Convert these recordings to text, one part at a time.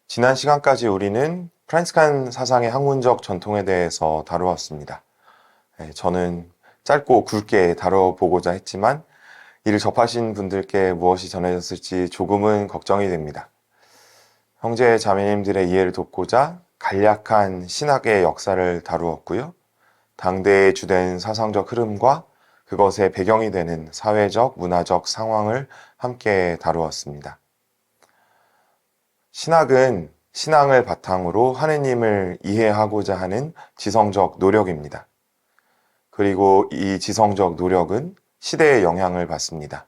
지난 시간까지 우리는 프란치스칸 사상의 학문적 전통에 대해서 다루었습니다. 저는 짧고 굵게 다뤄보고자 했지만 이를 접하신 분들께 무엇이 전해졌을지 조금은 걱정이 됩니다. 형제 자매님들의 이해를 돕고자 간략한 신학의 역사를 다루었고요. 당대의 주된 사상적 흐름과 그것의 배경이 되는 사회적, 문화적 상황을 함께 다루었습니다. 신학은 신앙을 바탕으로 하느님을 이해하고자 하는 지성적 노력입니다. 그리고 이 지성적 노력은 시대의 영향을 받습니다.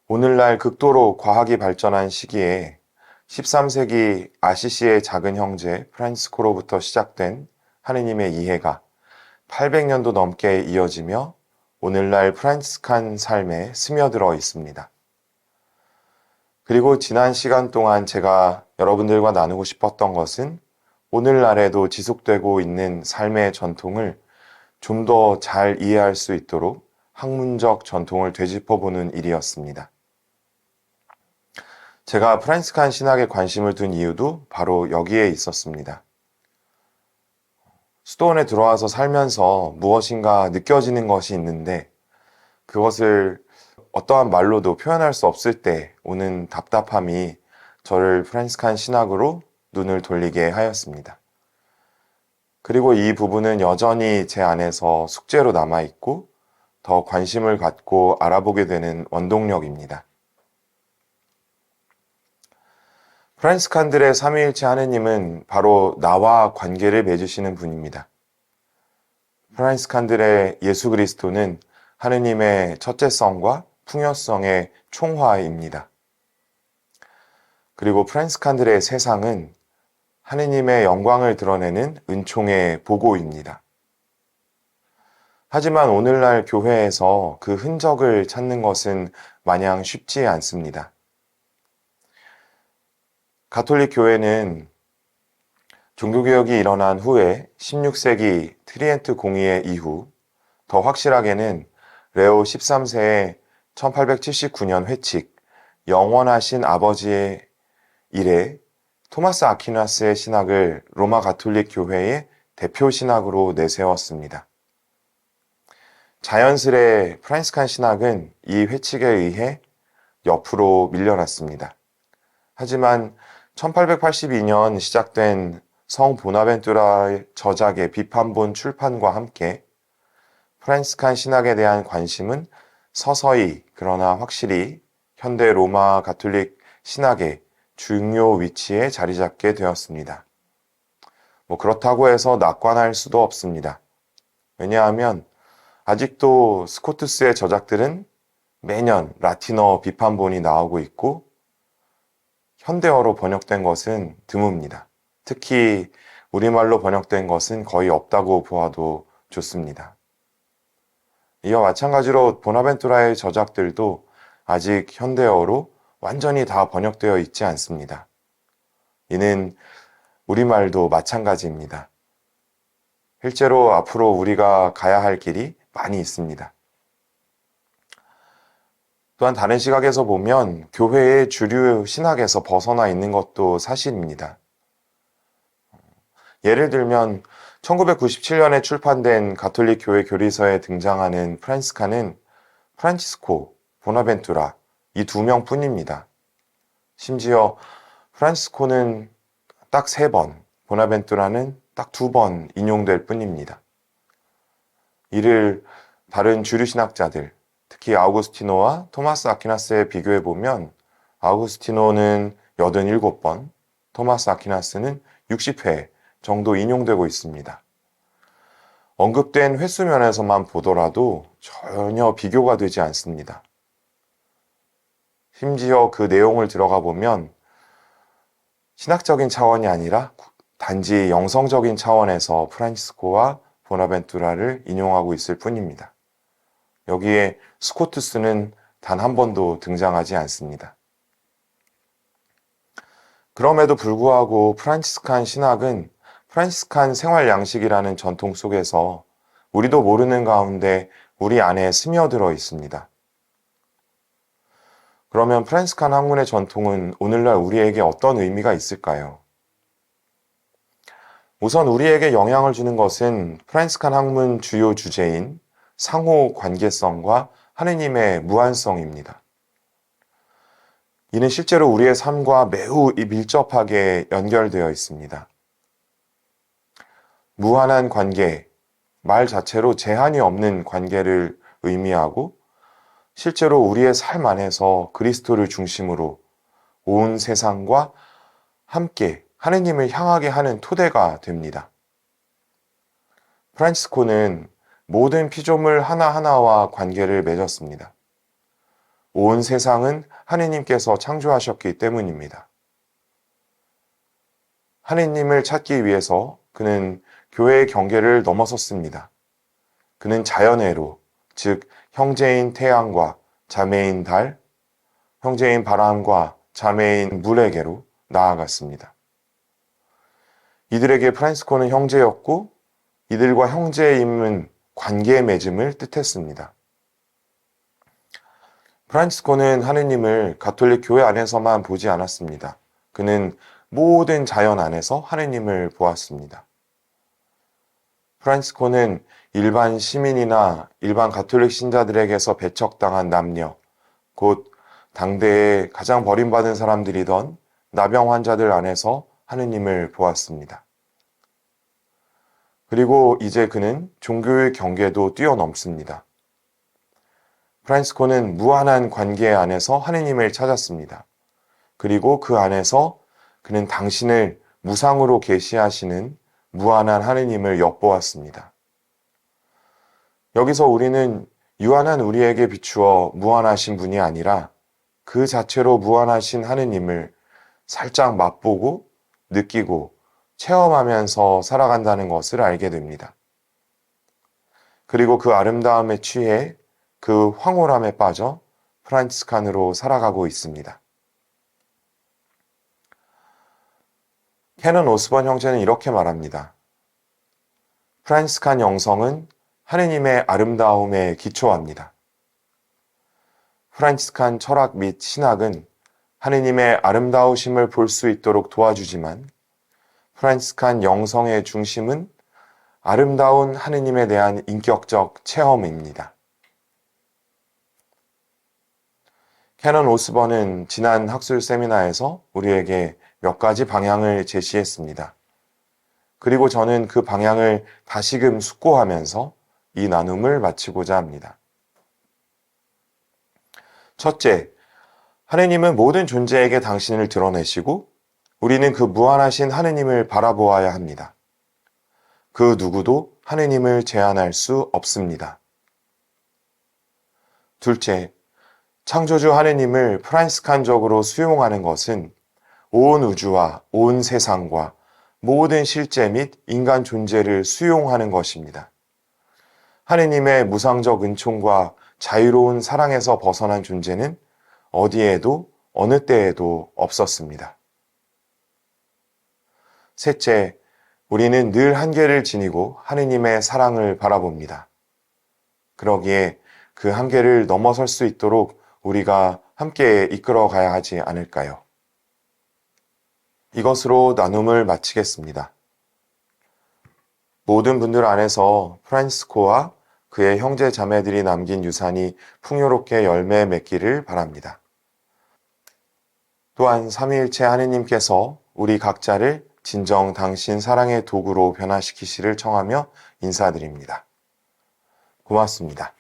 오늘날 극도로 과학이 발전한 시기에 13세기 아시시의 작은 형제 프란치스코로부터 시작된 하느님의 이해가 800년도 넘게 이어지며 오늘날 프란치스칸 삶에 스며들어 있습니다. 그리고 지난 시간 동안 제가 여러분들과 나누고 싶었던 것은 오늘날에도 지속되고 있는 삶의 전통을 좀 더 잘 이해할 수 있도록 학문적 전통을 되짚어보는 일이었습니다. 제가 프란치스칸 신학에 관심을 둔 이유도 바로 여기에 있었습니다. 수도원에 들어와서 살면서 무엇인가 느껴지는 것이 있는데 그것을 어떠한 말로도 표현할 수 없을 때 오는 답답함이 저를 프란치스칸 신학으로 눈을 돌리게 하였습니다. 그리고 이 부분은 여전히 제 안에서 숙제로 남아있고 더 관심을 갖고 알아보게 되는 원동력입니다. 프란치스칸들의 삼위일체 하느님은 바로 나와 관계를 맺으시는 분입니다. 프란치스칸들의 예수 그리스도는 하느님의 첫째성과 풍요성의 총화입니다. 그리고 프란치스칸들의 세상은 하느님의 영광을 드러내는 은총의 보고입니다. 하지만 오늘날 교회에서 그 흔적을 찾는 것은 마냥 쉽지 않습니다. 가톨릭 교회는 종교개혁이 일어난 후에 16세기 트리엔트 공의회 이후 더 확실하게는 레오 13세의 1879년 회칙 영원하신 아버지의 이래 토마스 아퀴나스의 신학을 로마 가톨릭 교회의 대표 신학으로 내세웠습니다. 자연스레 프란치스칸 신학은 이 회칙에 의해 옆으로 밀려났습니다. 하지만 1882년 시작된 성 보나벤투라의 저작의 비판본 출판과 함께 프란치스칸 신학에 대한 관심은 서서히 그러나 확실히 현대 로마 가톨릭 신학의 중요 위치에 자리 잡게 되었습니다. 그렇다고 해서 낙관할 수도 없습니다. 왜냐하면 아직도 스코투스의 저작들은 매년 라틴어 비판본이 나오고 있고 현대어로 번역된 것은 드뭅니다. 특히 우리말로 번역된 것은 거의 없다고 보아도 좋습니다. 이와 마찬가지로 보나벤투라의 저작들도 아직 현대어로 완전히 다 번역되어 있지 않습니다. 이는 우리말도 마찬가지입니다. 실제로 앞으로 우리가 가야 할 길이 많이 있습니다. 또한 다른 시각에서 보면 교회의 주류 신학에서 벗어나 있는 것도 사실입니다. 예를 들면 1997년에 출판된 가톨릭 교회 교리서에 등장하는 프란치스칸은 프란치스코, 보나벤투라 이 두 명뿐입니다. 심지어 프란치스코는 딱 3번, 보나벤투라는 딱 2번 인용될 뿐입니다. 이를 다른 주류 신학자들, 특히 아우구스티노와 토마스 아퀴나스에 비교해 보면 아우구스티노는 87번, 토마스 아퀴나스는 60회 정도 인용되고 있습니다. 언급된 횟수 면에서만 보더라도 전혀 비교가 되지 않습니다. 심지어 그 내용을 들어가 보면 신학적인 차원이 아니라 단지 영성적인 차원에서 프란치스코와 보나벤투라를 인용하고 있을 뿐입니다. 여기에 스코투스는 단 한 번도 등장하지 않습니다. 그럼에도 불구하고 프란치스칸 신학은 프란치스칸 생활 양식이라는 전통 속에서 우리도 모르는 가운데 우리 안에 스며들어 있습니다. 그러면 프란시스칸 학문의 전통은 오늘날 우리에게 어떤 의미가 있을까요? 우선 우리에게 영향을 주는 것은 프란시스칸 학문 주요 주제인 상호 관계성과 하느님의 무한성입니다. 이는 실제로 우리의 삶과 매우 밀접하게 연결되어 있습니다. 무한한 관계, 말 자체로 제한이 없는 관계를 의미하고 실제로 우리의 삶 안에서 그리스도를 중심으로 온 세상과 함께 하느님을 향하게 하는 토대가 됩니다. 프란치스코는 모든 피조물 하나하나와 관계를 맺었습니다. 온 세상은 하느님께서 창조하셨기 때문입니다. 하느님을 찾기 위해서 그는 교회의 경계를 넘어섰습니다. 그는 자연애로, 즉 형제인 태양과 자매인 달, 형제인 바람과 자매인 물에게로 나아갔습니다. 이들에게 프란시스코는 형제였고 이들과 형제임은 관계 맺음을 뜻했습니다. 프란시스코는 하느님을 가톨릭 교회 안에서만 보지 않았습니다. 그는 모든 자연 안에서 하느님을 보았습니다. 프란시스코는 일반 시민이나 일반 가톨릭 신자들에게서 배척당한 남녀, 곧 당대에 가장 버림받은 사람들이던 나병 환자들 안에서 하느님을 보았습니다. 그리고 이제 그는 종교의 경계도 뛰어넘습니다. 프란시스코는 무한한 관계 안에서 하느님을 찾았습니다. 그리고 그 안에서 그는 당신을 무상으로 계시하시는 무한한 하느님을 엿보았습니다. 여기서 우리는 유한한 우리에게 비추어 무한하신 분이 아니라 그 자체로 무한하신 하느님을 살짝 맛보고 느끼고 체험하면서 살아간다는 것을 알게 됩니다. 그리고 그 아름다움에 취해 그 황홀함에 빠져 프란치스칸으로 살아가고 있습니다. 캐넌 오스번 형제는 이렇게 말합니다. 프란치스칸 영성은 하느님의 아름다움에 기초합니다. 프란치스칸 철학 및 신학은 하느님의 아름다우심을 볼 수 있도록 도와주지만 프란치스칸 영성의 중심은 아름다운 하느님에 대한 인격적 체험입니다. 캐넌 오스번은 지난 학술 세미나에서 우리에게 몇 가지 방향을 제시했습니다. 그리고 저는 그 방향을 다시금 숙고하면서 이 나눔을 마치고자 합니다. 첫째, 하느님은 모든 존재에게 당신을 드러내시고 우리는 그 무한하신 하느님을 바라보아야 합니다. 그 누구도 하느님을 제한할 수 없습니다. 둘째, 창조주 하느님을 프란시스칸적으로 수용하는 것은 온 우주와 온 세상과 모든 실제 및 인간 존재를 수용하는 것입니다. 하느님의 무상적 은총과 자유로운 사랑에서 벗어난 존재는 어디에도 어느 때에도 없었습니다. 셋째, 우리는 늘 한계를 지니고 하느님의 사랑을 바라봅니다. 그러기에 그 한계를 넘어설 수 있도록 우리가 함께 이끌어 가야 하지 않을까요? 이것으로 나눔을 마치겠습니다. 모든 분들 안에서 프란시스코와 그의 형제 자매들이 남긴 유산이 풍요롭게 열매 맺기를 바랍니다. 또한 삼위일체 하느님께서 우리 각자를 진정 당신 사랑의 도구로 변화시키시를 청하며 인사드립니다. 고맙습니다.